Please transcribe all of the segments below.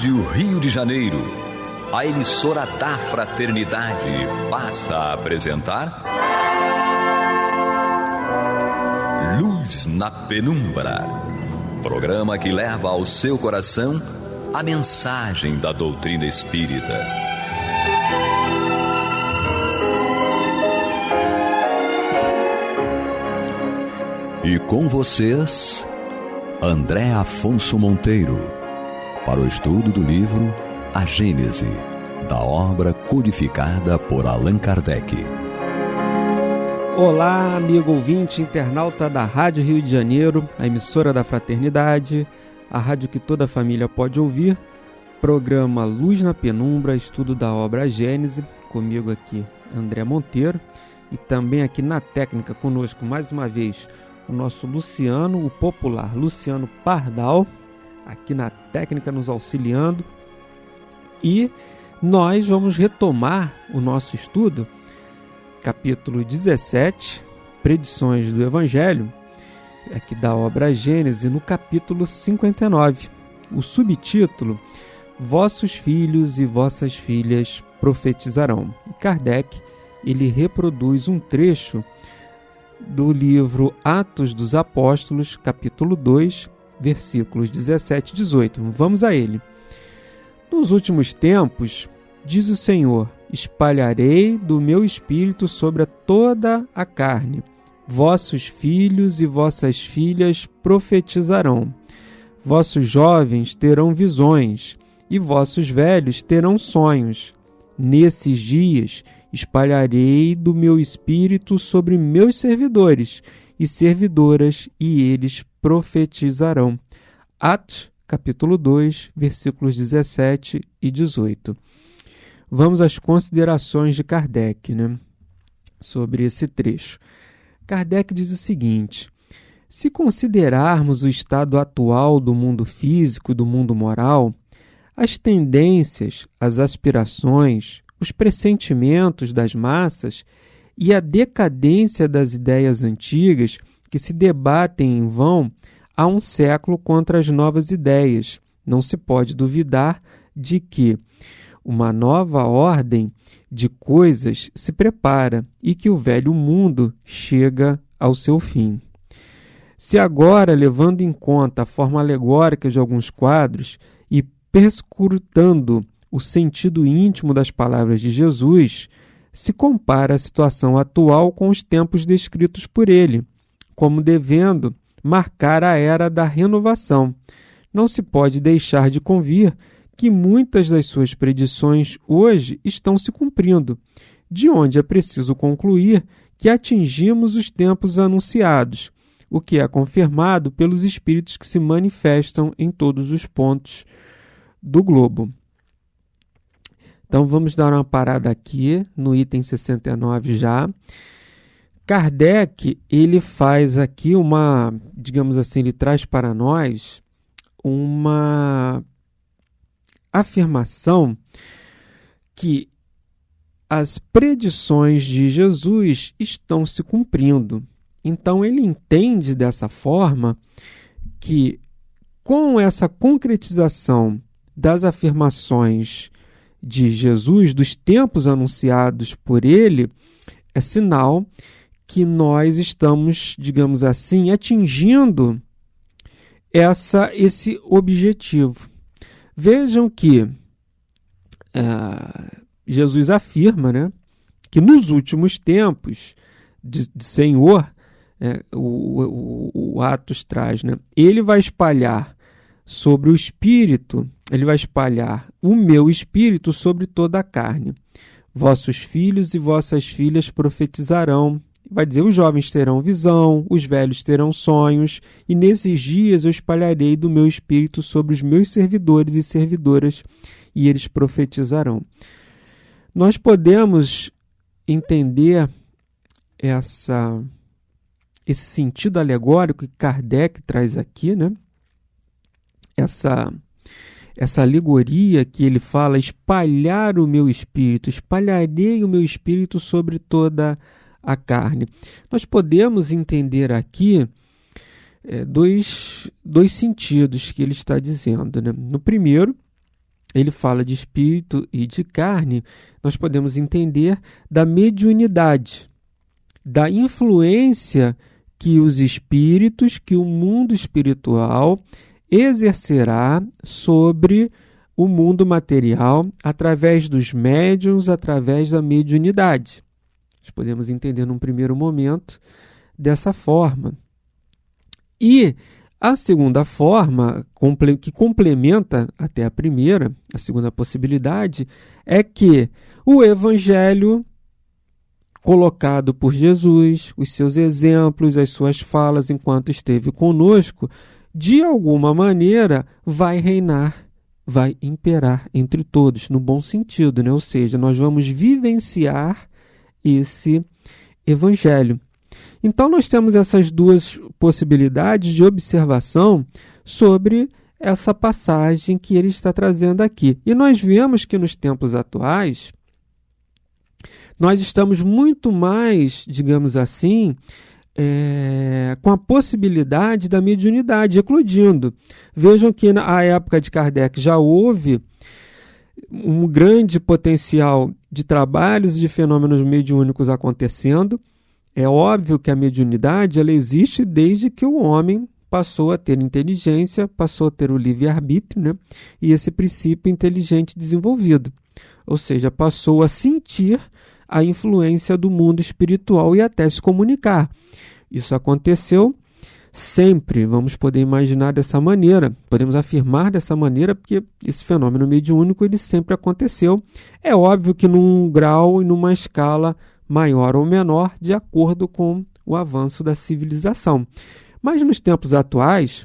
Rádio Rio de Janeiro, a emissora da Fraternidade, passa a apresentar Luz na Penumbra, programa que leva ao seu coração a mensagem da doutrina espírita. E com vocês, André Afonso Monteiro, para o estudo do livro A Gênese, da obra codificada por Allan Kardec. Olá, amigo ouvinte, internauta da Rádio Rio de Janeiro, a emissora da Fraternidade, a rádio que toda a família pode ouvir, programa Luz na Penumbra, estudo da obra A Gênese, comigo aqui, André Monteiro, e também aqui na técnica conosco, mais uma vez, o nosso Luciano, o popular Luciano Pardal, aqui na técnica nos auxiliando. E nós vamos retomar o nosso estudo, capítulo 17, Predições do Evangelho, aqui da obra A Gênese, no capítulo 59. O subtítulo, Vossos filhos e vossas filhas profetizarão. E Kardec, ele reproduz um trecho do livro Atos dos Apóstolos, capítulo 2, versículos 17 e 18. Vamos a ele. Nos últimos tempos, diz o Senhor, espalharei do meu espírito sobre toda a carne. Vossos filhos e vossas filhas profetizarão. Vossos jovens terão visões e vossos velhos terão sonhos. Nesses dias espalharei do meu espírito sobre meus servidores e servidoras, e eles profetizarão. Atos, capítulo 2, versículos 17 e 18. Vamos às considerações de Kardec, sobre esse trecho. Kardec diz o seguinte: se considerarmos o estado atual do mundo físico e do mundo moral, as tendências, as aspirações, os pressentimentos das massas e a decadência das ideias antigas que se debatem em vão há um século contra as novas ideias, não se pode duvidar de que uma nova ordem de coisas se prepara e que o velho mundo chega ao seu fim. Se agora, levando em conta a forma alegórica de alguns quadros e perscrutando o sentido íntimo das palavras de Jesus, se compara a situação atual com os tempos descritos por ele, como devendo marcar a era da renovação. Não se pode deixar de convir que muitas das suas predições hoje estão se cumprindo, de onde é preciso concluir que atingimos os tempos anunciados, o que é confirmado pelos espíritos que se manifestam em todos os pontos do globo. Então vamos dar uma parada aqui no item 69 já. Kardec, ele faz aqui uma, digamos assim, ele traz para nós uma afirmação que as predições de Jesus estão se cumprindo. Então ele entende dessa forma que com essa concretização das afirmações de Jesus, dos tempos anunciados por ele, é sinal que nós estamos, digamos assim, atingindo esse objetivo. Vejam que Jesus afirma, que nos últimos tempos de Senhor, o Atos traz, ele vai espalhar sobre o Espírito, ele vai espalhar o meu Espírito sobre toda a carne. Vossos filhos e vossas filhas profetizarão. Vai dizer, os jovens terão visão, os velhos terão sonhos, e nesses dias eu espalharei do meu Espírito sobre os meus servidores e servidoras, e eles profetizarão. Nós podemos entender esse sentido alegórico que Kardec traz aqui, essa alegoria que ele fala, espalhar o meu espírito, espalharei o meu espírito sobre toda a carne. Nós podemos entender aqui dois sentidos que ele está dizendo. No primeiro, ele fala de espírito e de carne, nós podemos entender da mediunidade, da influência que os espíritos, que o mundo espiritual exercerá sobre o mundo material através dos médiuns, através da mediunidade. Nós podemos entender num primeiro momento dessa forma. E a segunda forma, que complementa até a primeira, a segunda possibilidade, é que o Evangelho colocado por Jesus, os seus exemplos, as suas falas enquanto esteve conosco, de alguma maneira vai reinar, vai imperar entre todos, no bom sentido, né? Ou seja, nós vamos vivenciar esse Evangelho. Então, nós temos essas duas possibilidades de observação sobre essa passagem que ele está trazendo aqui. E nós vemos que nos tempos atuais, nós estamos muito mais, digamos assim, com a possibilidade da mediunidade eclodindo. Vejam que na época de Kardec já houve um grande potencial de trabalhos e de fenômenos mediúnicos acontecendo. É óbvio que a mediunidade ela existe desde que o homem passou a ter inteligência, passou a ter o livre-arbítrio, né? E esse princípio inteligente desenvolvido. Ou seja, passou a sentir a influência do mundo espiritual e até se comunicar. Isso aconteceu sempre, vamos poder imaginar dessa maneira, podemos afirmar dessa maneira, porque esse fenômeno mediúnico ele sempre aconteceu. É óbvio que num grau e numa escala maior ou menor, de acordo com o avanço da civilização. Mas nos tempos atuais,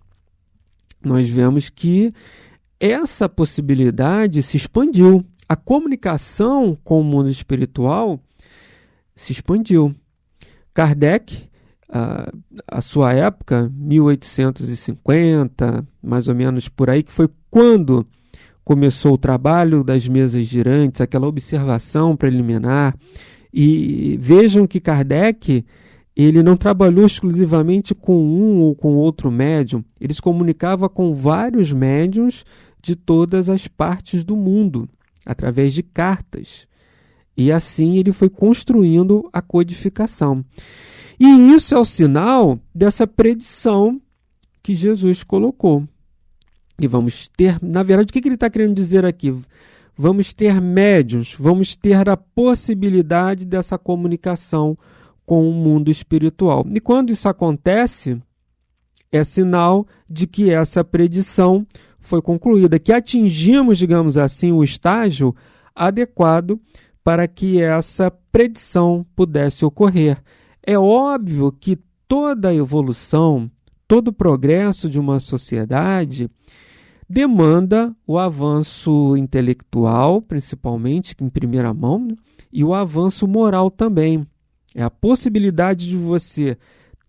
nós vemos que essa possibilidade se expandiu. A comunicação com o mundo espiritual se expandiu. Kardec, a sua época, 1850, mais ou menos por aí, que foi quando começou o trabalho das mesas girantes, aquela observação preliminar. E vejam que Kardec ele não trabalhou exclusivamente com um ou com outro médium, ele se comunicava com vários médiuns de todas as partes do mundo, através de cartas. E assim ele foi construindo a codificação. E isso é o sinal dessa predição que Jesus colocou. E vamos ter, na verdade, o que ele está querendo dizer aqui? Vamos ter médiuns, vamos ter a possibilidade dessa comunicação com o mundo espiritual. E quando isso acontece, é sinal de que essa predição foi concluída, que atingimos, digamos assim, o estágio adequado para que essa predição pudesse ocorrer. É óbvio que toda a evolução, todo o progresso de uma sociedade demanda o avanço intelectual, principalmente, em primeira mão, né? E o avanço moral também. É a possibilidade de você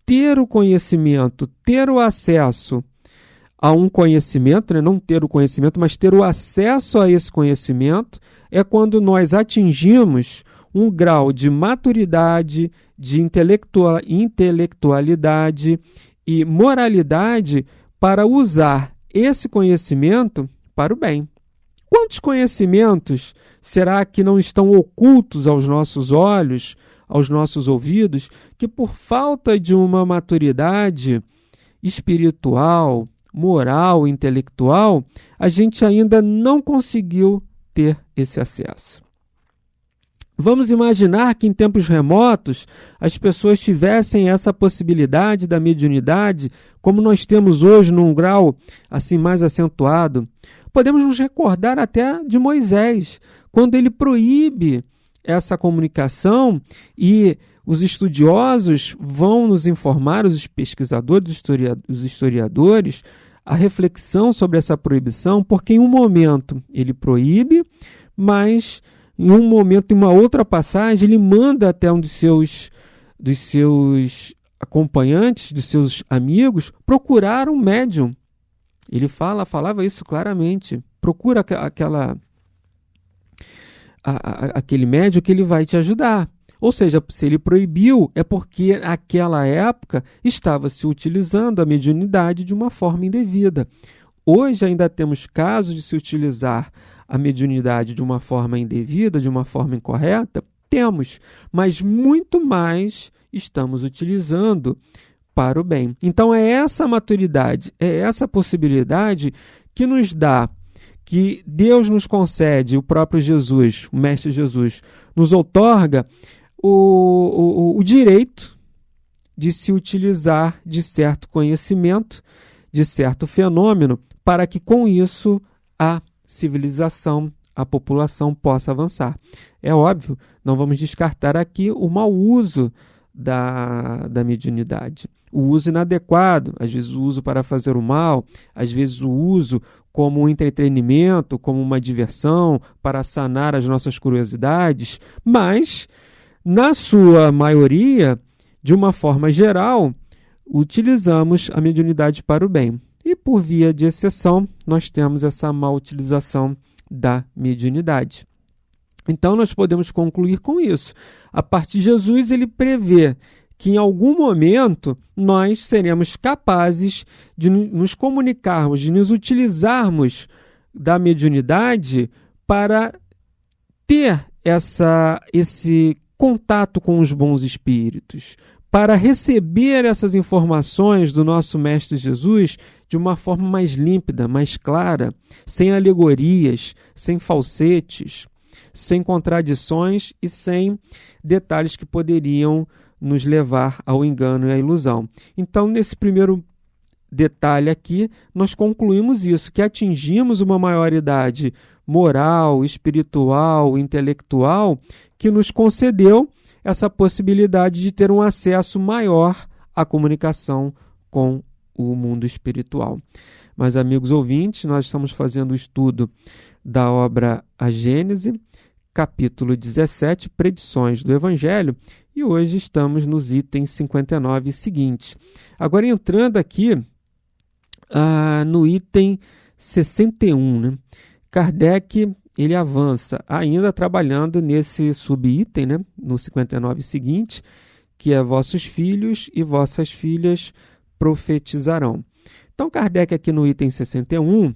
ter o conhecimento, ter o acesso a um conhecimento, né? Não ter o conhecimento, mas ter o acesso a esse conhecimento, é quando nós atingimos um grau de maturidade, de intelectualidade e moralidade para usar esse conhecimento para o bem. Quantos conhecimentos será que não estão ocultos aos nossos olhos, aos nossos ouvidos, que por falta de uma maturidade espiritual, moral, intelectual, a gente ainda não conseguiu ter esse acesso? Vamos imaginar que em tempos remotos as pessoas tivessem essa possibilidade da mediunidade, como nós temos hoje num grau assim mais acentuado. Podemos nos recordar até de Moisés, quando ele proíbe essa comunicação, e os estudiosos vão nos informar, os pesquisadores, os historiadores, a reflexão sobre essa proibição, porque em um momento ele proíbe, mas em um momento, em uma outra passagem, ele manda até um dos seus acompanhantes, dos seus amigos, procurar um médium. Ele falava isso claramente. Procura aquele médium que ele vai te ajudar. Ou seja, se ele proibiu, é porque naquela época estava se utilizando a mediunidade de uma forma indevida. Hoje ainda temos casos de se utilizar a mediunidade de uma forma indevida, de uma forma incorreta? Temos, mas muito mais estamos utilizando para o bem. Então é essa maturidade, é essa possibilidade que nos dá, que Deus nos concede, o próprio Jesus, o Mestre Jesus, nos outorga o direito de se utilizar de certo conhecimento, de certo fenômeno, para que com isso a civilização, a população possa avançar. É óbvio, não vamos descartar aqui o mau uso da mediunidade. O uso inadequado, às vezes o uso para fazer o mal, às vezes o uso como um entretenimento, como uma diversão, para sanar as nossas curiosidades, mas, na sua maioria, de uma forma geral, utilizamos a mediunidade para o bem. E, por via de exceção, nós temos essa má utilização da mediunidade. Então, nós podemos concluir com isso. A partir de Jesus, ele prevê que em algum momento nós seremos capazes de nos comunicarmos, de nos utilizarmos da mediunidade para ter esse contato com os bons espíritos, para receber essas informações do nosso Mestre Jesus de uma forma mais límpida, mais clara, sem alegorias, sem falsetes, sem contradições e sem detalhes que poderiam nos levar ao engano e à ilusão. Então, nesse primeiro detalhe aqui, nós concluímos isso, que atingimos uma maioridade moral, espiritual, intelectual, que nos concedeu essa possibilidade de ter um acesso maior à comunicação com o mundo espiritual. Mas, amigos ouvintes, nós estamos fazendo o estudo da obra A Gênese, capítulo 17, Predições do Evangelho, e hoje estamos nos itens 59 e seguintes. Agora, entrando aqui no item 61, né? Kardec ele avança, ainda trabalhando nesse subitem, né? No 59 seguinte, que é vossos filhos e vossas filhas profetizarão. Então, Kardec aqui no item 61,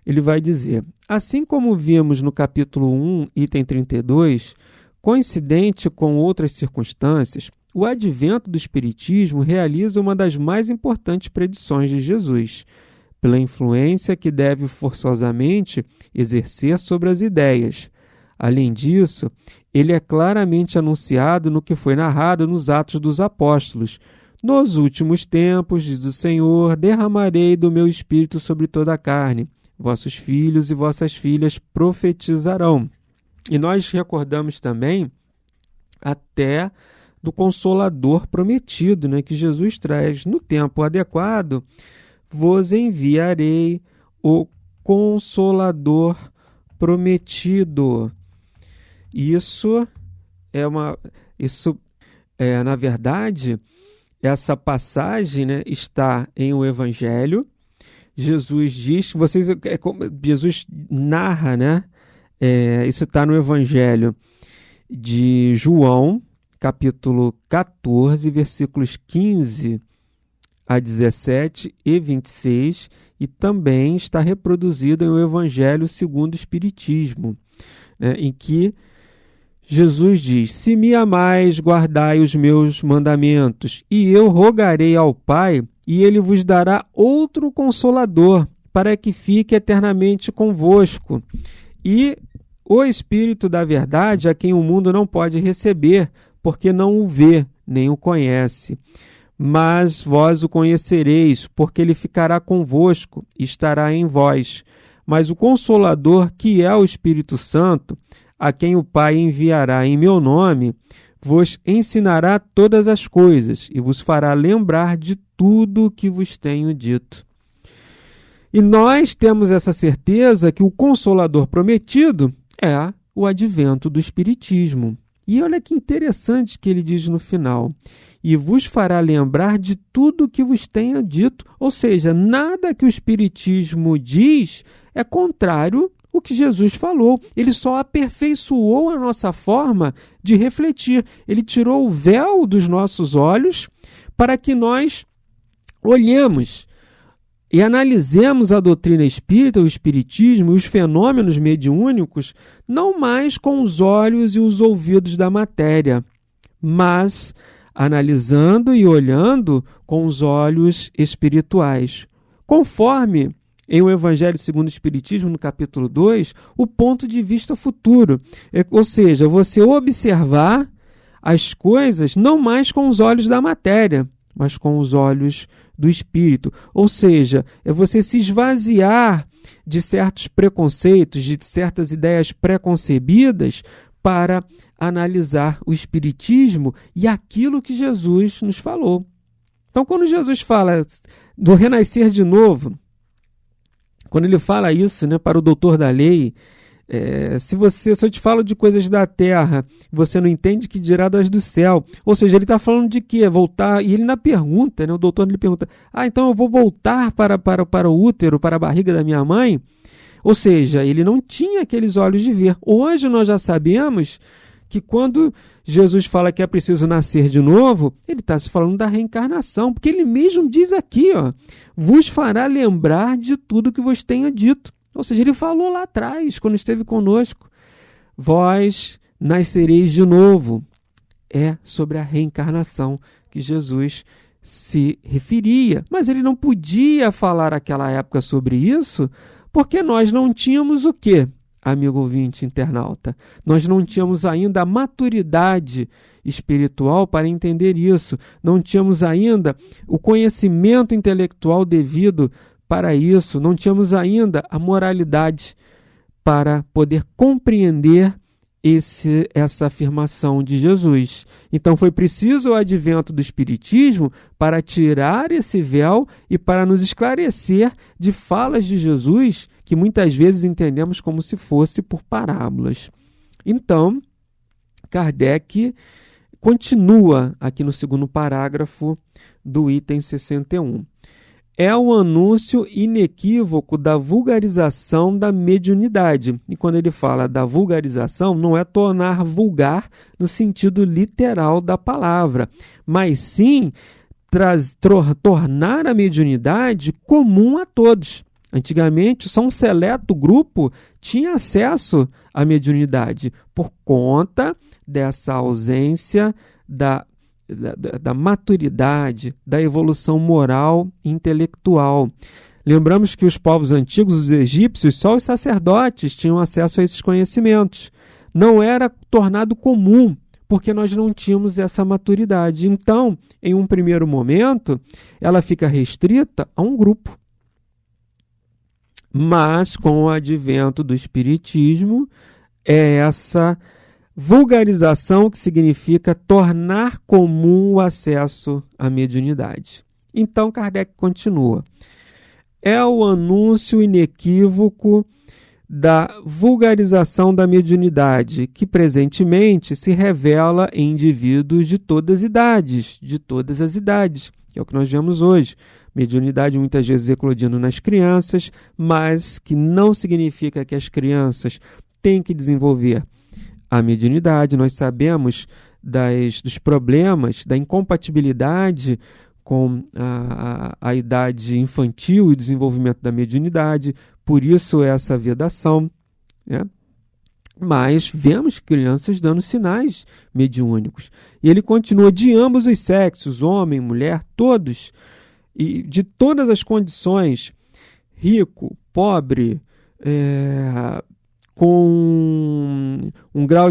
ele vai dizer: assim como vimos no capítulo 1, item 32, coincidente com outras circunstâncias, o advento do Espiritismo realiza uma das mais importantes predições de Jesus, pela influência que deve forçosamente exercer sobre as ideias. Além disso, ele é claramente anunciado no que foi narrado nos Atos dos Apóstolos. Nos últimos tempos, diz o Senhor, derramarei do meu Espírito sobre toda a carne. Vossos filhos e vossas filhas profetizarão. E nós recordamos também até do Consolador prometido, né, que Jesus traz. No tempo adequado, vos enviarei o Consolador prometido. Na verdade, essa passagem, né, está em o Evangelho. Jesus diz, Jesus narra, né? Isso está no Evangelho de João, capítulo 14, versículos 15 a 17 e 26, e também está reproduzido em o Evangelho segundo o Espiritismo, né, em que Jesus diz: se me amais, guardai os meus mandamentos, e eu rogarei ao Pai, e ele vos dará outro Consolador, para que fique eternamente convosco. E o Espírito da Verdade, a quem o mundo não pode receber, porque não o vê, nem o conhece. Mas vós o conhecereis, porque ele ficará convosco e estará em vós. Mas o Consolador, que é o Espírito Santo, a quem o Pai enviará em meu nome, vos ensinará todas as coisas e vos fará lembrar de tudo o que vos tenho dito. E nós temos essa certeza que o Consolador prometido é o advento do Espiritismo. E olha que interessante que ele diz no final: e vos fará lembrar de tudo o que vos tenha dito. Ou seja, nada que o Espiritismo diz é contrário ao que Jesus falou. Ele só aperfeiçoou a nossa forma de refletir. Ele tirou o véu dos nossos olhos para que nós olhemos e analisemos a doutrina espírita, o espiritismo e os fenômenos mediúnicos não mais com os olhos e os ouvidos da matéria, mas analisando e olhando com os olhos espirituais, conforme em O Evangelho segundo o Espiritismo, no capítulo 2, o ponto de vista futuro. Ou seja, você observar as coisas não mais com os olhos da matéria, mas com os olhos do espírito. Ou seja, é você se esvaziar de certos preconceitos, de certas ideias preconcebidas para analisar o espiritismo e aquilo que Jesus nos falou. Então, quando Jesus fala do renascer de novo, quando ele fala isso, né, para o doutor da lei, se eu te falo de coisas da terra, você não entende, que dirá das do céu. Ou seja, ele está falando de quê? Voltar, e ele na pergunta, né, o doutor ele pergunta, então eu vou voltar para o útero, para a barriga da minha mãe? Ou seja, ele não tinha aqueles olhos de ver. Hoje nós já sabemos que quando Jesus fala que é preciso nascer de novo, ele está se falando da reencarnação, porque ele mesmo diz aqui, vos fará lembrar de tudo que vos tenha dito. Ou seja, ele falou lá atrás, quando esteve conosco, vós nascereis de novo. É sobre a reencarnação que Jesus se referia. Mas ele não podia falar naquela época sobre isso, porque nós não tínhamos o quê? Amigo ouvinte internauta, nós não tínhamos ainda a maturidade espiritual para entender isso, não tínhamos ainda o conhecimento intelectual devido para isso, não tínhamos ainda a moralidade para poder compreender essa afirmação de Jesus. Então foi preciso o advento do Espiritismo para tirar esse véu e para nos esclarecer de falas de Jesus que muitas vezes entendemos como se fosse por parábolas. Então, Kardec continua aqui no segundo parágrafo do item 61. É o anúncio inequívoco da vulgarização da mediunidade. E quando ele fala da vulgarização, não é tornar vulgar no sentido literal da palavra, mas sim tornar a mediunidade comum a todos. Antigamente, só um seleto grupo tinha acesso à mediunidade por conta dessa ausência da maturidade, da evolução moral e intelectual. Lembramos que os povos antigos, os egípcios, só os sacerdotes tinham acesso a esses conhecimentos. Não era tornado comum, porque nós não tínhamos essa maturidade. Então, em um primeiro momento, ela fica restrita a um grupo. Mas, com o advento do Espiritismo, é essa vulgarização que significa tornar comum o acesso à mediunidade. Então, Kardec continua. É o anúncio inequívoco da vulgarização da mediunidade, que presentemente se revela em indivíduos de todas as idades, que é o que nós vemos hoje. Mediunidade muitas vezes eclodindo nas crianças, mas que não significa que as crianças têm que desenvolver a mediunidade. Nós sabemos dos problemas, da incompatibilidade com a idade infantil e o desenvolvimento da mediunidade, por isso essa vedação, né? Mas vemos crianças dando sinais mediúnicos. E ele continua, de ambos os sexos, homem, mulher, todos, e de todas as condições, rico, pobre, com um grau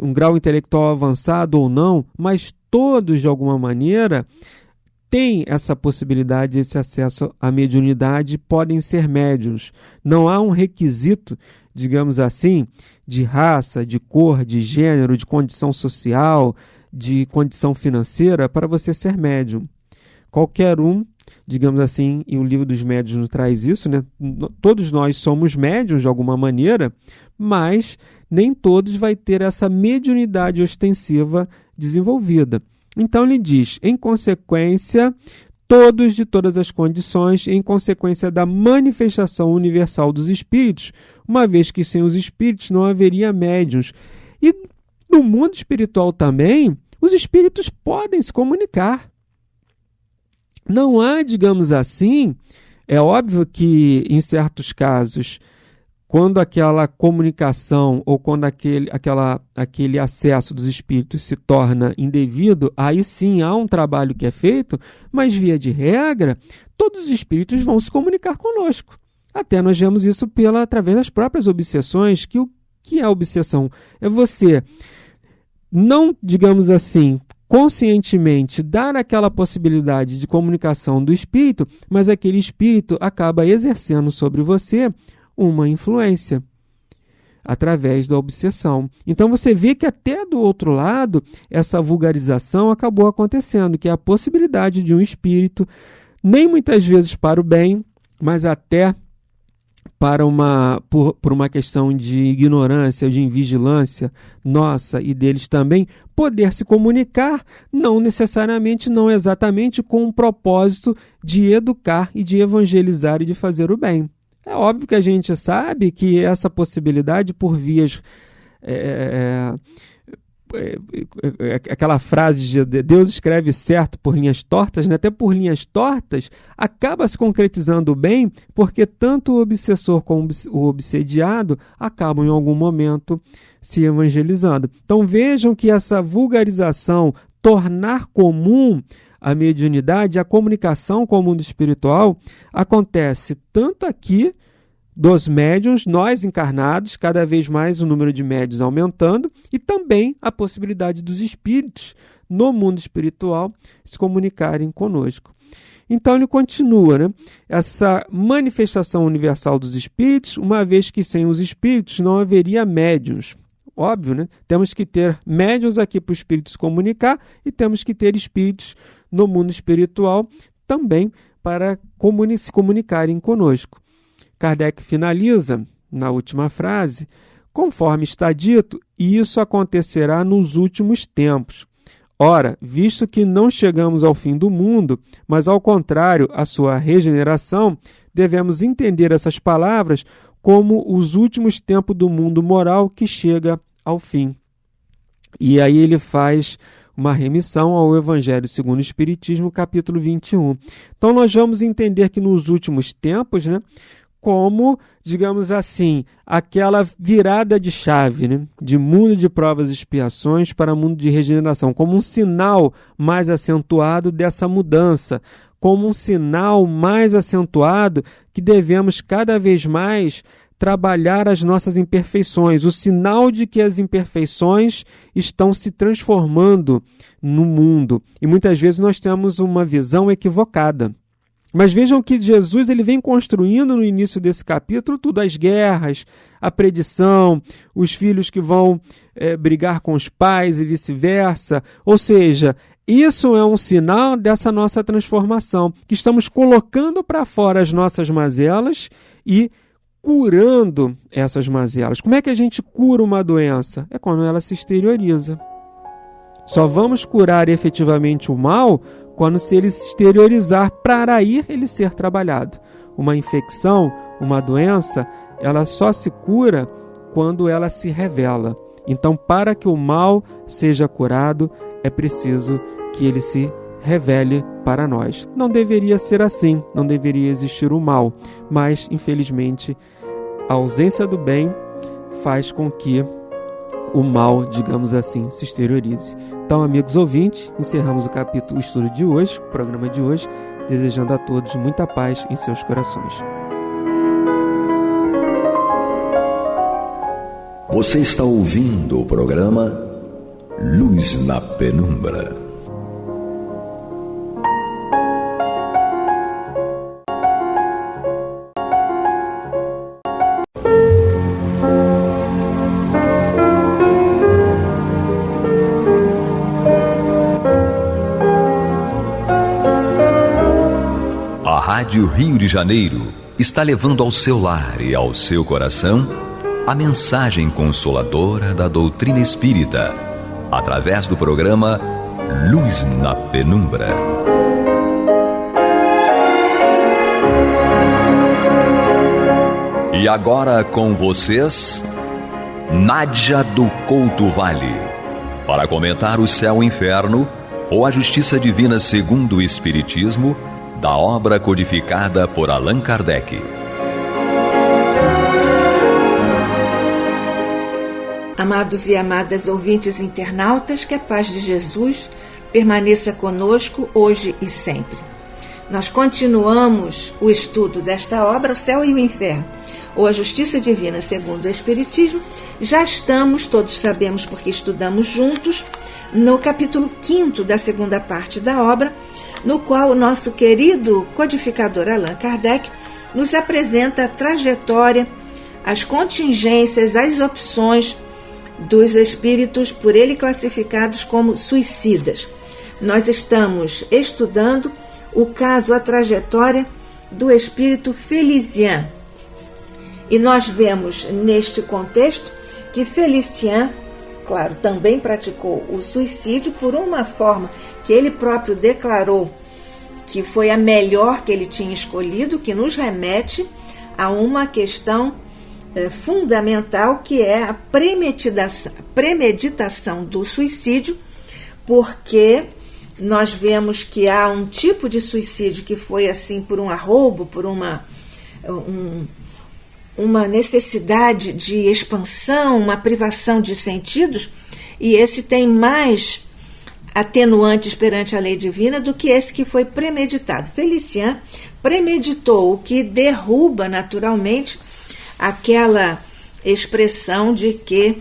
um grau intelectual avançado ou não, mas todos, de alguma maneira, têm essa possibilidade, esse acesso à mediunidade, podem ser médiuns. Não há um requisito, digamos assim, de raça, de cor, de gênero, de condição social, de condição financeira para você ser médium. Qualquer um, digamos assim, e o livro dos médiuns nos traz isso, né? Todos nós somos médiuns de alguma maneira, mas nem todos vai ter essa mediunidade ostensiva desenvolvida. Então ele diz, em consequência, todos de todas as condições, em consequência da manifestação universal dos espíritos, uma vez que sem os espíritos não haveria médiuns. E no mundo espiritual também, os espíritos podem se comunicar. não há, digamos assim, é óbvio que em certos casos, quando aquela comunicação ou quando aquele acesso dos espíritos se torna indevido, aí sim há um trabalho que é feito, mas via de regra, todos os espíritos vão se comunicar conosco. Até nós vemos isso através das próprias obsessões, que o que é a obsessão? É você não, digamos assim, conscientemente dar aquela possibilidade de comunicação do espírito, mas aquele espírito acaba exercendo sobre você uma influência através da obsessão. Então você vê que até do outro lado, essa vulgarização acabou acontecendo, que é a possibilidade de um espírito, nem muitas vezes para o bem, mas até por uma questão de ignorância, de invigilância nossa e deles também, poder se comunicar, não necessariamente, não exatamente com o propósito de educar e de evangelizar e de fazer o bem. É óbvio que a gente sabe que essa possibilidade por vias... aquela frase de Deus escreve certo por linhas tortas, né? Até por linhas tortas, acaba se concretizando bem, porque tanto o obsessor como o obsediado acabam em algum momento se evangelizando. Então vejam que essa vulgarização, tornar comum a mediunidade, a comunicação com o mundo espiritual, acontece tanto aqui dos médiuns, nós encarnados, cada vez mais o número de médiuns aumentando, e também a possibilidade dos espíritos no mundo espiritual se comunicarem conosco. Então ele continua, né? Essa manifestação universal dos espíritos, uma vez que sem os espíritos não haveria médiuns. Óbvio, né? Temos que ter médiuns aqui para o espírito se comunicar e temos que ter espíritos no mundo espiritual também para se comunicarem conosco. Kardec finaliza, na última frase, conforme está dito, isso acontecerá nos últimos tempos. Ora, visto que não chegamos ao fim do mundo, mas ao contrário, à sua regeneração, devemos entender essas palavras como os últimos tempos do mundo moral que chega ao fim. E aí ele faz uma remissão ao Evangelho segundo o Espiritismo, capítulo 21. Então nós vamos entender que nos últimos tempos, né, como, digamos assim, aquela virada de chave, né? De mundo de provas e expiações para mundo de regeneração, como um sinal mais acentuado dessa mudança, como um sinal mais acentuado que devemos cada vez mais trabalhar as nossas imperfeições, o sinal de que as imperfeições estão se transformando no mundo. E muitas vezes nós temos uma visão equivocada. Mas vejam que Jesus ele vem construindo no início desse capítulo tudo, as guerras, a predição, os filhos que vão brigar com os pais e vice-versa. Ou seja, isso é um sinal dessa nossa transformação, que estamos colocando para fora as nossas mazelas e curando essas mazelas. Como é que a gente cura uma doença? É quando ela se exterioriza. Só vamos curar efetivamente o mal quando se ele se exteriorizar para aí ele ser trabalhado. Uma infecção, uma doença, ela só se cura quando ela se revela. Então, para que o mal seja curado, é preciso que ele se revele para nós. Não deveria ser assim, não deveria existir o mal, mas, infelizmente, a ausência do bem faz com que o mal, digamos assim, se exteriorize. Então, amigos ouvintes, encerramos o estudo de hoje, o programa de hoje, desejando a todos muita paz em seus corações. Você está ouvindo o programa Luz na Penumbra. Rádio Rio de Janeiro está levando ao seu lar e ao seu coração a mensagem consoladora da doutrina espírita, através do programa Luz na Penumbra. E agora com vocês, Nádia do Couto Vale, para comentar o céu e o inferno ou A Justiça Divina segundo o Espiritismo, da obra codificada por Allan Kardec. Amados e amadas ouvintes internautas, que a paz de Jesus permaneça conosco hoje e sempre. Nós continuamos o estudo desta obra, O Céu e o Inferno, ou A Justiça Divina segundo o Espiritismo. Já estamos, todos sabemos porque estudamos juntos, no capítulo 5º da segunda parte da obra, no qual o nosso querido codificador Allan Kardec nos apresenta a trajetória, as contingências, as opções dos espíritos por ele classificados como suicidas. Nós estamos estudando o caso, a trajetória do espírito Felicien. E nós vemos neste contexto que Felicien, claro, também praticou o suicídio por uma forma que ele próprio declarou que foi a melhor que ele tinha escolhido, que nos remete a uma questão fundamental, que é a premeditação do suicídio, porque nós vemos que há um tipo de suicídio que foi assim por um arroubo, por uma necessidade de expansão, uma privação de sentidos, e esse tem mais atenuantes perante a lei divina do que esse que foi premeditado. Felicien premeditou, o que derruba naturalmente aquela expressão de que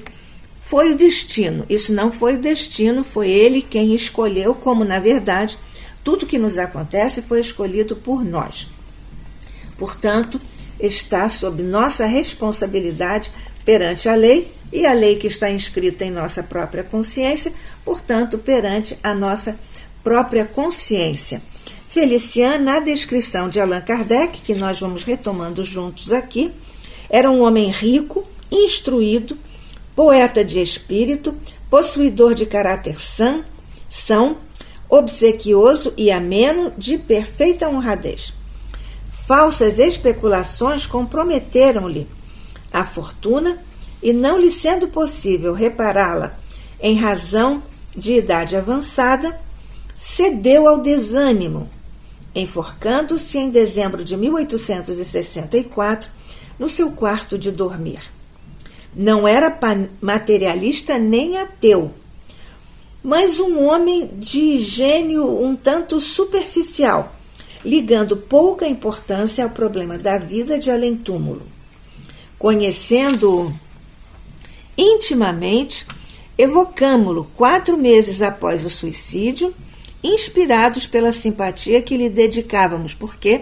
foi o destino. Isso não foi o destino, foi ele quem escolheu, como na verdade tudo que nos acontece foi escolhido por nós. Portanto, está sob nossa responsabilidade perante a lei, e a lei que está inscrita em nossa própria consciência, portanto, perante a nossa própria consciência. Felicien, na descrição de Allan Kardec, que nós vamos retomando juntos aqui, era um homem rico, instruído, poeta de espírito, possuidor de caráter são, obsequioso e ameno, de perfeita honradez. Falsas especulações comprometeram-lhe a fortuna, e não lhe sendo possível repará-la em razão de idade avançada, cedeu ao desânimo, enforcando-se em dezembro de 1864 no seu quarto de dormir. Não era materialista nem ateu, mas um homem de gênio um tanto superficial, ligando pouca importância ao problema da vida de além-túmulo. Conhecendo-o intimamente, evocamo-lo 4 meses após o suicídio, inspirados pela simpatia que lhe dedicávamos, porque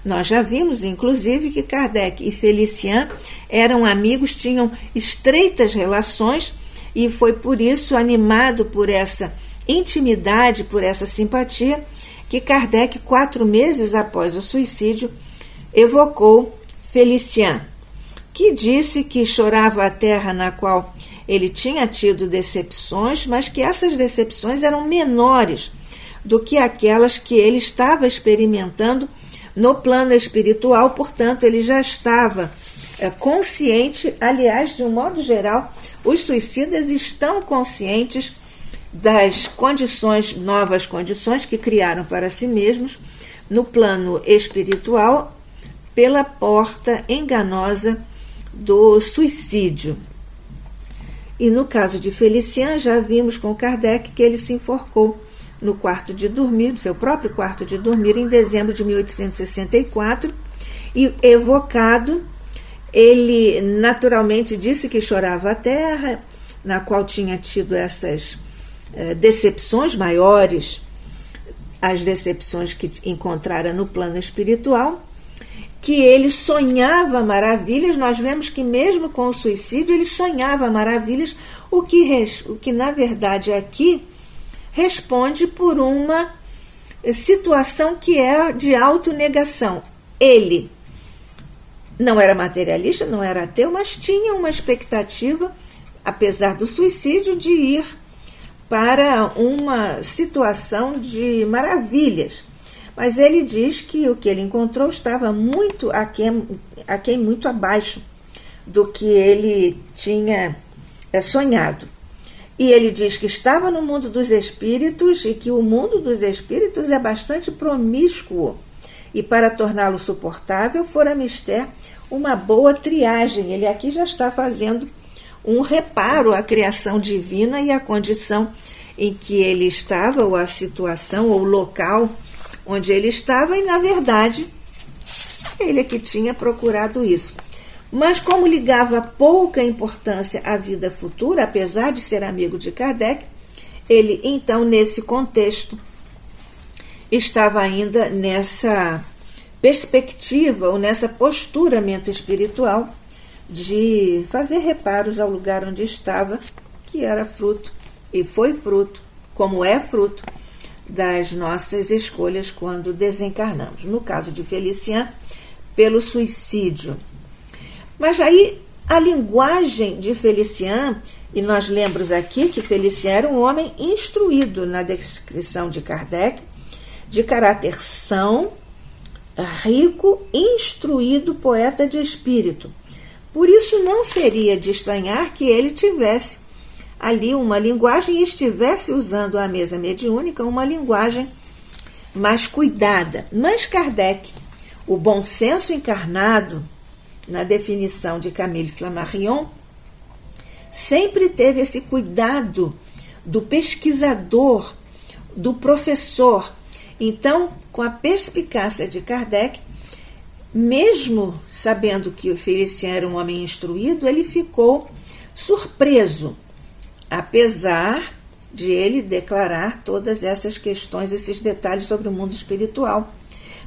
nós já vimos, inclusive, que Kardec e Felicien eram amigos, tinham estreitas relações, e foi por isso, animado por essa intimidade, por essa simpatia, que Kardec, 4 meses após o suicídio, evocou Felicien, que disse que chorava a terra na qual ele tinha tido decepções, mas que essas decepções eram menores do que aquelas que ele estava experimentando no plano espiritual. Portanto, ele já estava consciente. Aliás, de um modo geral, os suicidas estão conscientes das condições, novas condições que criaram para si mesmos no plano espiritual, pela porta enganosa do suicídio. E no caso de Felicien, já vimos com Kardec que ele se enforcou no quarto de dormir, no seu próprio quarto de dormir, em dezembro de 1864, e evocado, ele naturalmente disse que chorava a terra, na qual tinha tido essas decepções maiores, as decepções que encontrara no plano espiritual, que ele sonhava maravilhas. Nós vemos que mesmo com o suicídio ele sonhava maravilhas, o que na verdade aqui responde por uma situação que é de autonegação. Ele não era materialista, não era ateu, mas tinha uma expectativa, apesar do suicídio, de ir para uma situação de maravilhas. Mas ele diz que o que ele encontrou estava muito aquém, muito abaixo do que ele tinha sonhado. E ele diz que estava no mundo dos espíritos e que o mundo dos espíritos é bastante promíscuo. E para torná-lo suportável, fora mister uma boa triagem. Ele aqui já está fazendo um reparo à criação divina e à condição em que ele estava, ou a situação, ou o local onde ele estava, e na verdade ele é que tinha procurado isso. Mas como ligava pouca importância à vida futura, apesar de ser amigo de Kardec, ele então, nesse contexto, estava ainda nessa perspectiva ou nessa posturamento espiritual de fazer reparos ao lugar onde estava, que era fruto e foi fruto, como é fruto, das nossas escolhas quando desencarnamos. No caso de Felician, pelo suicídio. Mas aí a linguagem de Felician, e nós lembramos aqui que Felician era um homem instruído na descrição de Kardec, de caráter são, rico, instruído, poeta de espírito. Por isso não seria de estranhar que ele tivesse ali uma linguagem e estivesse usando a mesa mediúnica uma linguagem mais cuidada. Mas Kardec, o bom senso encarnado, na definição de Camille Flammarion, sempre teve esse cuidado do pesquisador, do professor. Então, com a perspicácia de Kardec, mesmo sabendo que o Felician era um homem instruído, ele ficou surpreso, apesar de ele declarar todas essas questões, esses detalhes sobre o mundo espiritual.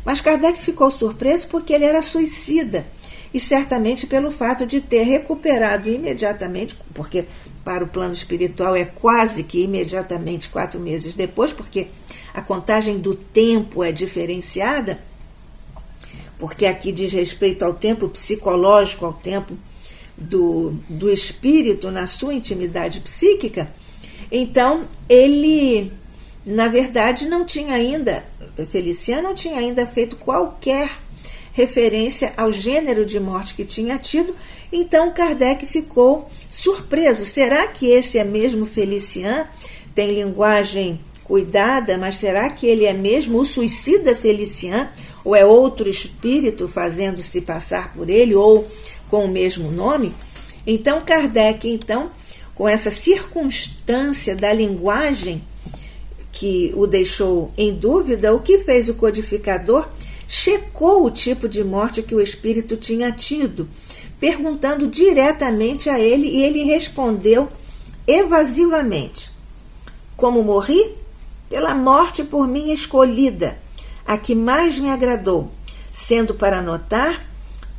Mas Kardec ficou surpreso porque ele era suicida, e certamente pelo fato de ter recuperado imediatamente, porque para o plano espiritual é quase que imediatamente 4 meses depois, porque a contagem do tempo é diferenciada, porque aqui diz respeito ao tempo psicológico, ao tempo do espírito na sua intimidade psíquica. Então, ele, na verdade, não tinha ainda, Felician não tinha ainda feito qualquer referência ao gênero de morte que tinha tido. Então Kardec ficou surpreso. Será que esse é mesmo Felician? Tem linguagem cuidada, mas será que ele é mesmo o suicida Felician? Ou é outro espírito fazendo-se passar por ele, ou com o mesmo nome? Então Kardec, com essa circunstância da linguagem que o deixou em dúvida, o que fez o codificador? Checou o tipo de morte que o espírito tinha tido, perguntando diretamente a ele, e ele respondeu evasivamente: como morri? Pela morte por mim escolhida, a que mais me agradou, sendo para notar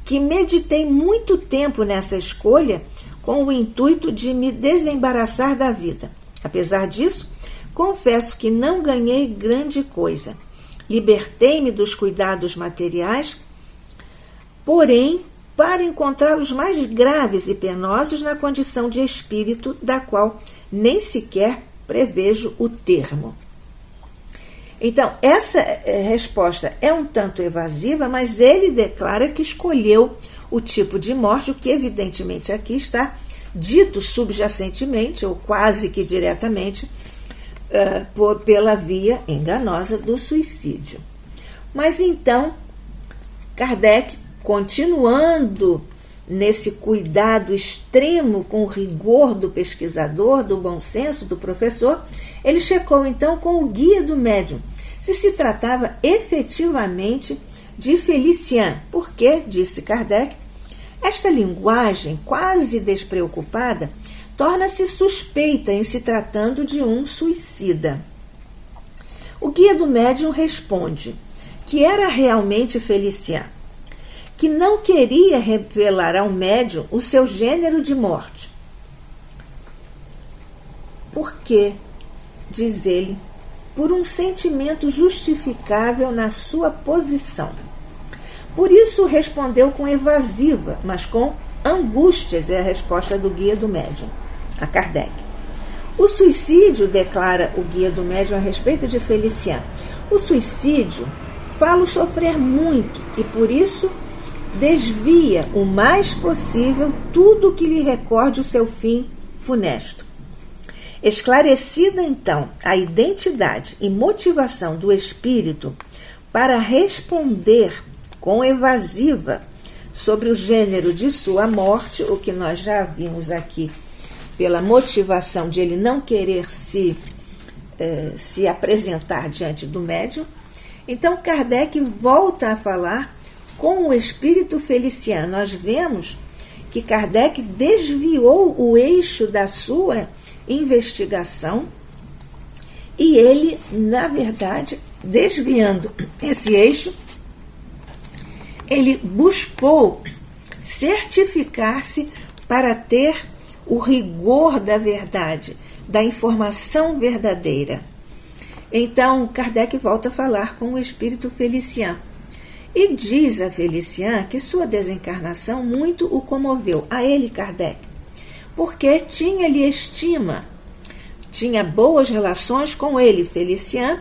que meditei muito tempo nessa escolha com o intuito de me desembaraçar da vida. Apesar disso, confesso que não ganhei grande coisa. Libertei-me dos cuidados materiais, porém, para encontrá-los mais graves e penosos na condição de espírito, da qual nem sequer prevejo o termo. Então, essa resposta é um tanto evasiva, mas ele declara que escolheu o tipo de morte, o que evidentemente aqui está dito subjacentemente, ou quase que diretamente, pela via enganosa do suicídio. Mas então, Kardec, continuando nesse cuidado extremo com o rigor do pesquisador, do bom senso do professor, ele checou então com o guia do médium se tratava efetivamente de Felician, porque, disse Kardec, esta linguagem quase despreocupada torna-se suspeita em se tratando de um suicida. O guia do médium responde que era realmente Felician, que não queria revelar ao médium o seu gênero de morte. Porque, diz ele, por um sentimento justificável na sua posição. Por isso respondeu com evasiva, mas com angústias, é a resposta do guia do médium a Kardec. O suicídio, declara o guia do médium a respeito de Felician, o suicídio falo sofrer muito e por isso desvia o mais possível tudo que lhe recorde o seu fim funesto. Esclarecida, então, a identidade e motivação do espírito para responder com evasiva sobre o gênero de sua morte, o que nós já vimos aqui, pela motivação de ele não querer se apresentar diante do médium. Então, Kardec volta a falar com o espírito Felician. Nós vemos que Kardec desviou o eixo da sua investigação e ele, na verdade, desviando esse eixo, ele buscou certificar-se para ter o rigor da verdade, da informação verdadeira. Então, Kardec volta a falar com o espírito Felician e diz a Felician que sua desencarnação muito o comoveu, a ele, Kardec, porque tinha-lhe estima, tinha boas relações com ele, Felician,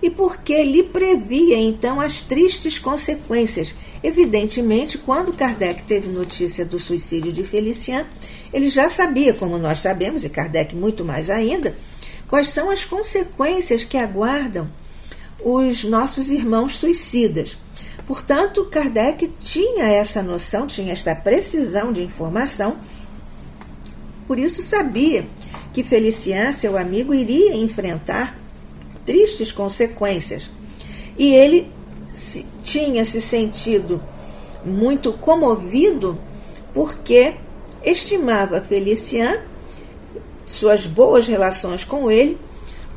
e porque lhe previa, então, as tristes consequências. Evidentemente, quando Kardec teve notícia do suicídio de Felician, ele já sabia, como nós sabemos, e Kardec muito mais ainda, quais são as consequências que aguardam os nossos irmãos suicidas. Portanto, Kardec tinha essa noção, tinha esta precisão de informação, por isso sabia que Felician, seu amigo, iria enfrentar tristes consequências. E ele tinha se sentido muito comovido porque estimava Felician, suas boas relações com ele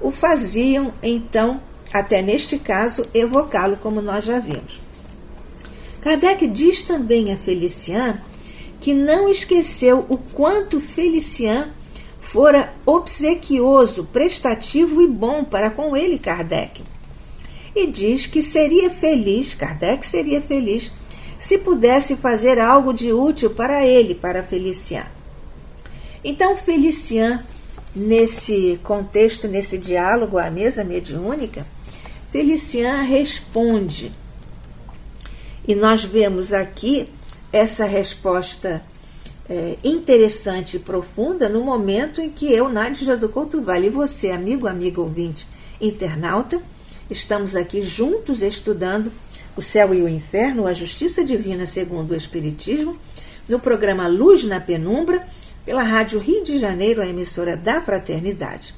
o faziam, então, até neste caso, evocá-lo, como nós já vimos. Kardec diz também a Felician que não esqueceu o quanto Felician fora obsequioso, prestativo e bom para com ele, Kardec. E diz que seria feliz, Kardec seria feliz, se pudesse fazer algo de útil para ele, para Felician. Então, Felician, nesse contexto, nesse diálogo à mesa mediúnica, Felician responde. E nós vemos aqui essa resposta interessante e profunda no momento em que eu, Nádia do Couto Vale, e você, amigo ouvinte, internauta, estamos aqui juntos estudando o céu e o inferno, a justiça divina segundo o Espiritismo, no programa Luz na Penumbra, pela Rádio Rio de Janeiro, a emissora da Fraternidade.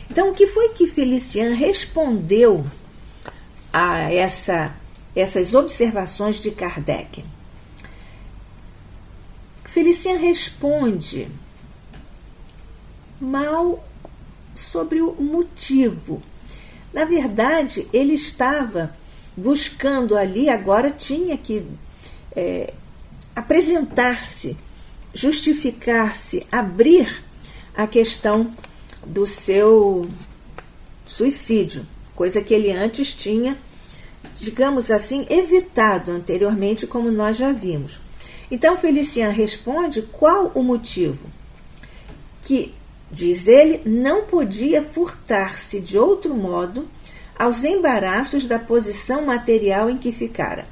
Então, o que foi que Felician respondeu a essas observações de Kardec? Felician responde mal sobre o motivo. Na verdade, ele estava buscando ali, agora tinha que apresentar-se, justificar-se, abrir a questão do seu suicídio, coisa que ele antes tinha, digamos assim, evitado anteriormente, como nós já vimos. Então, Felician responde qual o motivo? Que, diz ele, não podia furtar-se de outro modo aos embaraços da posição material em que ficara.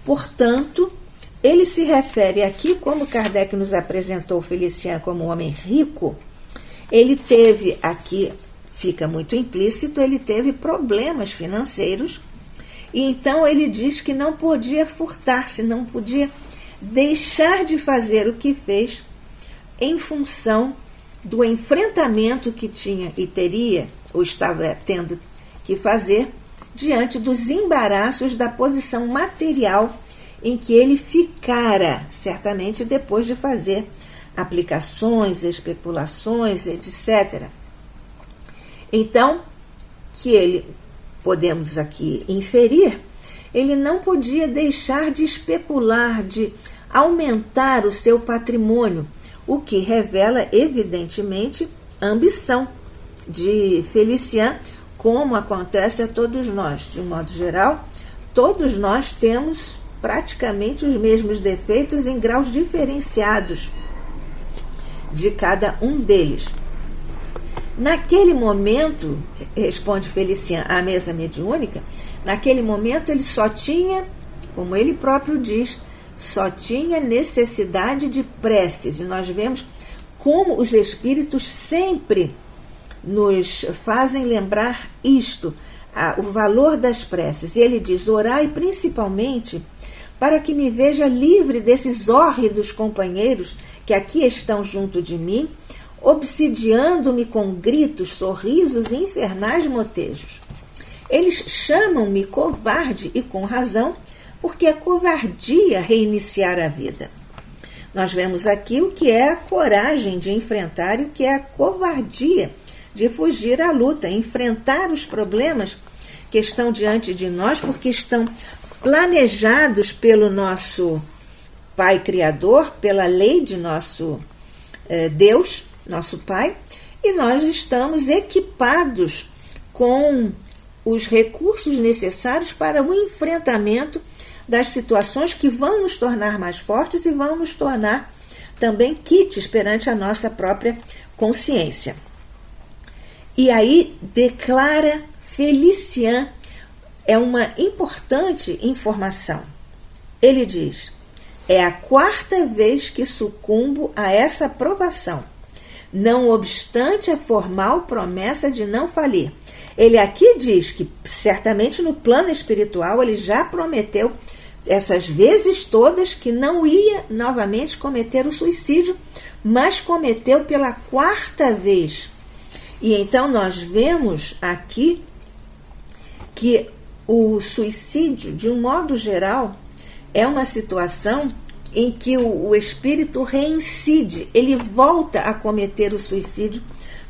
Portanto, ele se refere aqui, como Kardec nos apresentou Felician como um homem rico, ele teve aqui, fica muito implícito, ele teve problemas financeiros, e então ele diz que não podia furtar-se, não podia deixar de fazer o que fez em função do enfrentamento que tinha e teria, ou estava tendo que fazer, diante dos embaraços da posição material em que ele ficara, certamente depois de fazer aplicações, especulações, etc. Então, que ele, podemos aqui inferir, ele não podia deixar de especular, de aumentar o seu patrimônio, o que revela, evidentemente, a ambição de Felician, como acontece a todos nós. De um modo geral, todos nós temos praticamente os mesmos defeitos em graus diferenciados de cada um deles. Naquele momento, responde Felician à mesa mediúnica, naquele momento ele só tinha, como ele próprio diz, só tinha necessidade de preces. E nós vemos como os espíritos sempre nos fazem lembrar isto, o valor das preces. E ele diz: orai principalmente para que me veja livre desses hórridos companheiros que aqui estão junto de mim, obsidiando-me com gritos, sorrisos e infernais motejos. Eles chamam-me covarde, e com razão, porque é covardia reiniciar a vida. Nós vemos aqui o que é a coragem de enfrentar e o que é a covardia de fugir à luta, enfrentar os problemas que estão diante de nós, porque estão planejados pelo nosso Pai Criador, pela lei de nosso Deus, nosso Pai, e nós estamos equipados com os recursos necessários para o enfrentamento das situações que vão nos tornar mais fortes e vão nos tornar também quites perante a nossa própria consciência. E aí declara Felician, é uma importante informação. Ele diz: é a 4ª vez que sucumbo a essa provação, não obstante a formal promessa de não falir. Ele aqui diz que certamente no plano espiritual ele já prometeu essas vezes todas que não ia novamente cometer o suicídio, mas cometeu pela 4ª vez. E então nós vemos aqui que o suicídio, de um modo geral, é uma situação em que o espírito reincide, ele volta a cometer o suicídio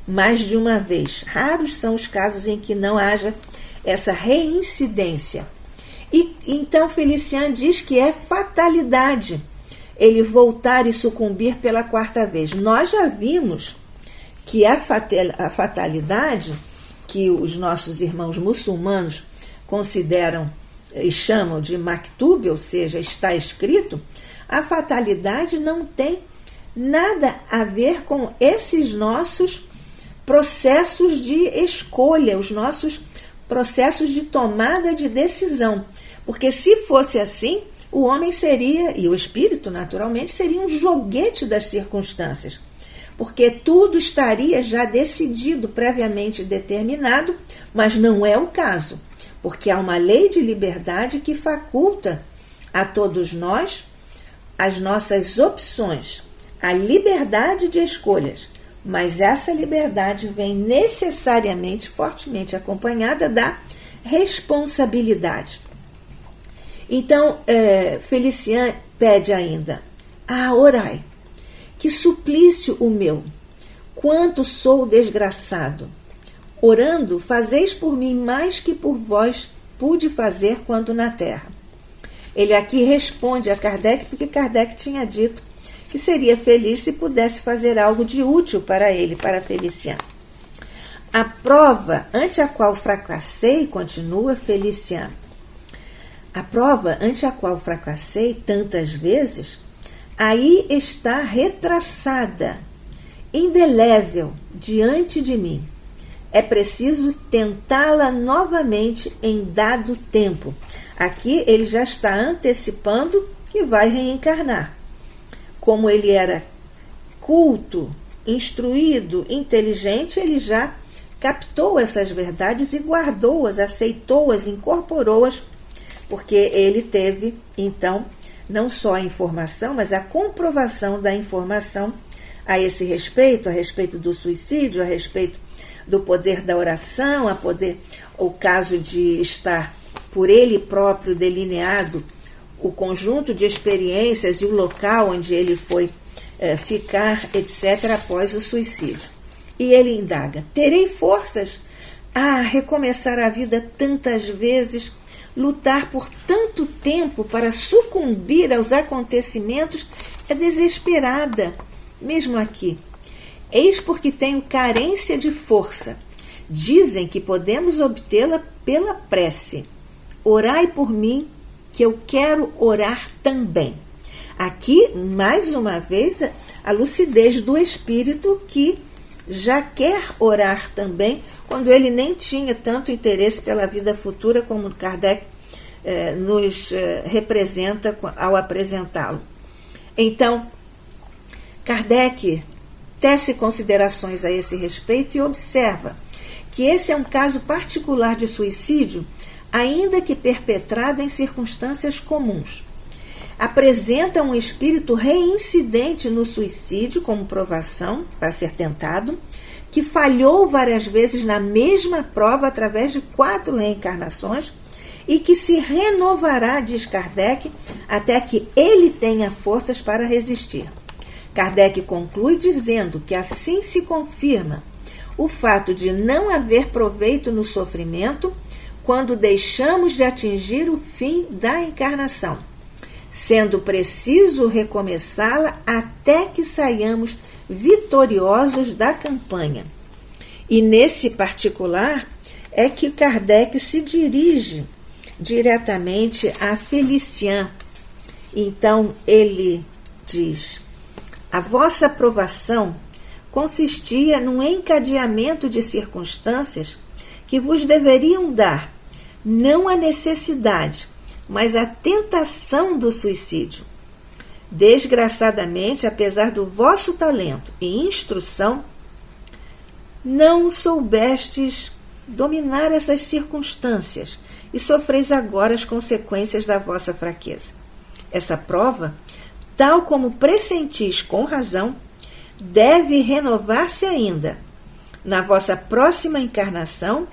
mais de uma vez. Raros são os casos em que não haja essa reincidência. E então Felician diz que é fatalidade ele voltar e sucumbir pela 4ª vez. Nós já vimos que a fatalidade, que os nossos irmãos muçulmanos consideram e chamam de maktub, ou seja, está escrito, a fatalidade não tem nada a ver com esses nossos processos de escolha, os nossos processos de tomada de decisão. Porque se fosse assim, o homem seria, e o espírito naturalmente, seria um joguete das circunstâncias. Porque tudo estaria já decidido, previamente determinado, mas não é o caso. Porque há uma lei de liberdade que faculta a todos nós as nossas opções, a liberdade de escolhas. Mas essa liberdade vem necessariamente, fortemente acompanhada da responsabilidade. Então, Felician pede ainda: orai, que suplício o meu, quanto sou desgraçado. Orando, fazeis por mim mais que por vós pude fazer quando na terra. Ele aqui responde a Kardec, porque Kardec tinha dito que seria feliz se pudesse fazer algo de útil para ele, para Felician. A prova ante a qual fracassei, continua Felician, a prova ante a qual fracassei tantas vezes, aí está retraçada, indelével, diante de mim. É preciso tentá-la novamente em dado tempo. Aqui ele já está antecipando que vai reencarnar. Como ele era culto, instruído, inteligente, ele já captou essas verdades e guardou-as, aceitou-as, incorporou-as, porque ele teve, então, não só a informação, mas a comprovação da informação a esse respeito, a respeito do suicídio, a respeito do poder da oração, o caso de estar por ele próprio delineado o conjunto de experiências e o local onde ele foi ficar, etc., após o suicídio. E ele indaga: terei forças a recomeçar a vida tantas vezes, lutar por tanto tempo para sucumbir aos acontecimentos? É desesperada, mesmo aqui. Eis porque tenho carência de força. Dizem que podemos obtê-la pela prece. Orai por mim, que eu quero orar também. Aqui, mais uma vez, a lucidez do espírito que já quer orar também, quando ele nem tinha tanto interesse pela vida futura como Kardec nos representa ao apresentá-lo. Então, Kardec Tece considerações a esse respeito e observa que esse é um caso particular de suicídio, ainda que perpetrado em circunstâncias comuns. Apresenta um espírito reincidente no suicídio como provação para ser tentado, que falhou várias vezes na mesma prova através de 4 reencarnações e que se renovará, diz Kardec, até que ele tenha forças para resistir. Kardec conclui dizendo que assim se confirma o fato de não haver proveito no sofrimento quando deixamos de atingir o fim da encarnação, sendo preciso recomeçá-la até que saiamos vitoriosos da campanha. E nesse particular é que Kardec se dirige diretamente a Felician. Então ele diz: a vossa provação consistia num encadeamento de circunstâncias que vos deveriam dar, não a necessidade, mas a tentação do suicídio. Desgraçadamente, apesar do vosso talento e instrução, não soubestes dominar essas circunstâncias e sofreis agora as consequências da vossa fraqueza. Essa prova, tal como pressentis com razão, deve renovar-se ainda. Na vossa próxima encarnação,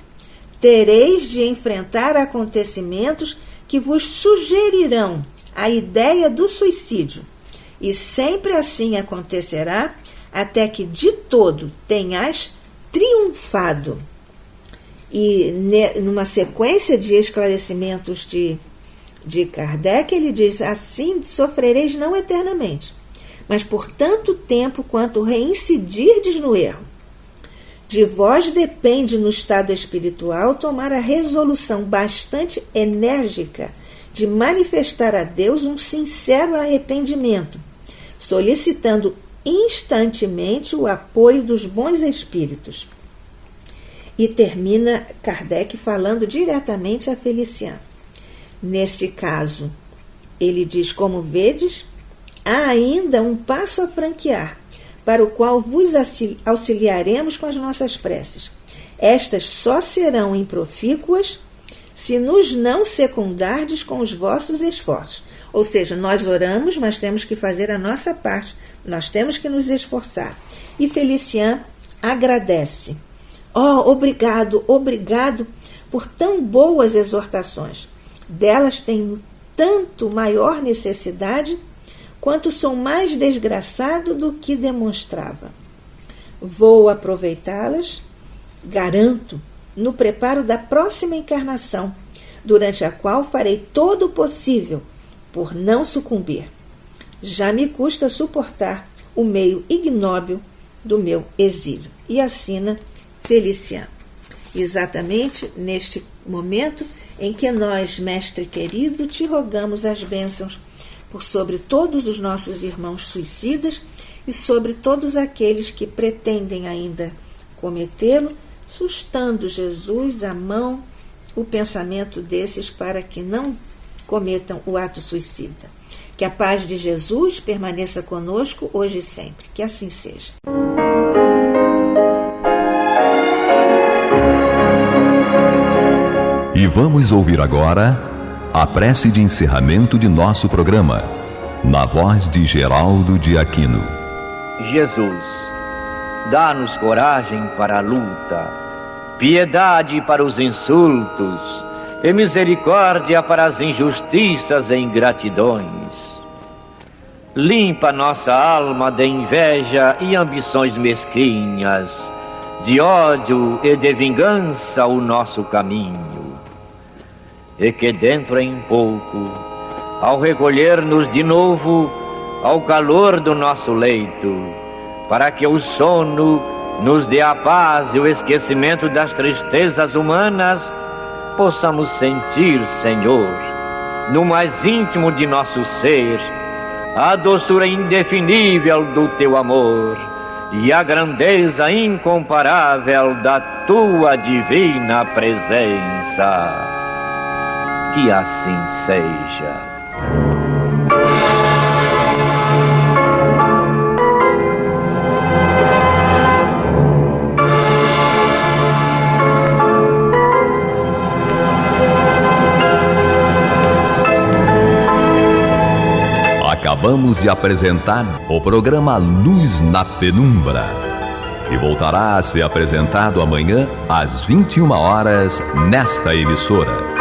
tereis de enfrentar acontecimentos que vos sugerirão a ideia do suicídio, e sempre assim acontecerá até que de todo tenhais triunfado. E numa sequência de esclarecimentos de Kardec, ele diz: assim sofrereis não eternamente, mas por tanto tempo quanto reincidirdes no erro. De vós depende, no estado espiritual, tomar a resolução bastante enérgica de manifestar a Deus um sincero arrependimento, solicitando instantemente o apoio dos bons espíritos. E termina Kardec falando diretamente a Felician. Nesse caso, ele diz: como vedes, há ainda um passo a franquear, para o qual vos auxiliaremos com as nossas preces. Estas só serão improfícuas se nos não secundardes com os vossos esforços. Ou seja, nós oramos, mas temos que fazer a nossa parte, nós temos que nos esforçar. E Felician agradece. Obrigado, obrigado por tão boas exortações. Delas tenho tanto maior necessidade, quanto sou mais desgraçado do que demonstrava. Vou aproveitá-las, garanto, no preparo da próxima encarnação, durante a qual farei todo o possível por não sucumbir. Já me custa suportar o meio ignóbil do meu exílio. E assina Felician. Exatamente neste momento em que nós, mestre querido, te rogamos as bênçãos por sobre todos os nossos irmãos suicidas e sobre todos aqueles que pretendem ainda cometê-lo, sustando Jesus a mão, o pensamento desses para que não cometam o ato suicida. Que a paz de Jesus permaneça conosco hoje e sempre. Que assim seja. E vamos ouvir agora a prece de encerramento de nosso programa, na voz de Geraldo de Aquino. Jesus, dá-nos coragem para a luta, piedade para os insultos e misericórdia para as injustiças e ingratidões. Limpa nossa alma de inveja e ambições mesquinhas, de ódio e de vingança o nosso caminho. E que dentro em pouco, ao recolher-nos de novo ao calor do nosso leito, para que o sono nos dê a paz e o esquecimento das tristezas humanas, possamos sentir, Senhor, no mais íntimo de nosso ser, a doçura indefinível do Teu amor e a grandeza incomparável da Tua divina presença. Que assim seja. acabamos de apresentar o programa Luz na Penumbra, que voltará a ser apresentado amanhã às 21 horas nesta emissora.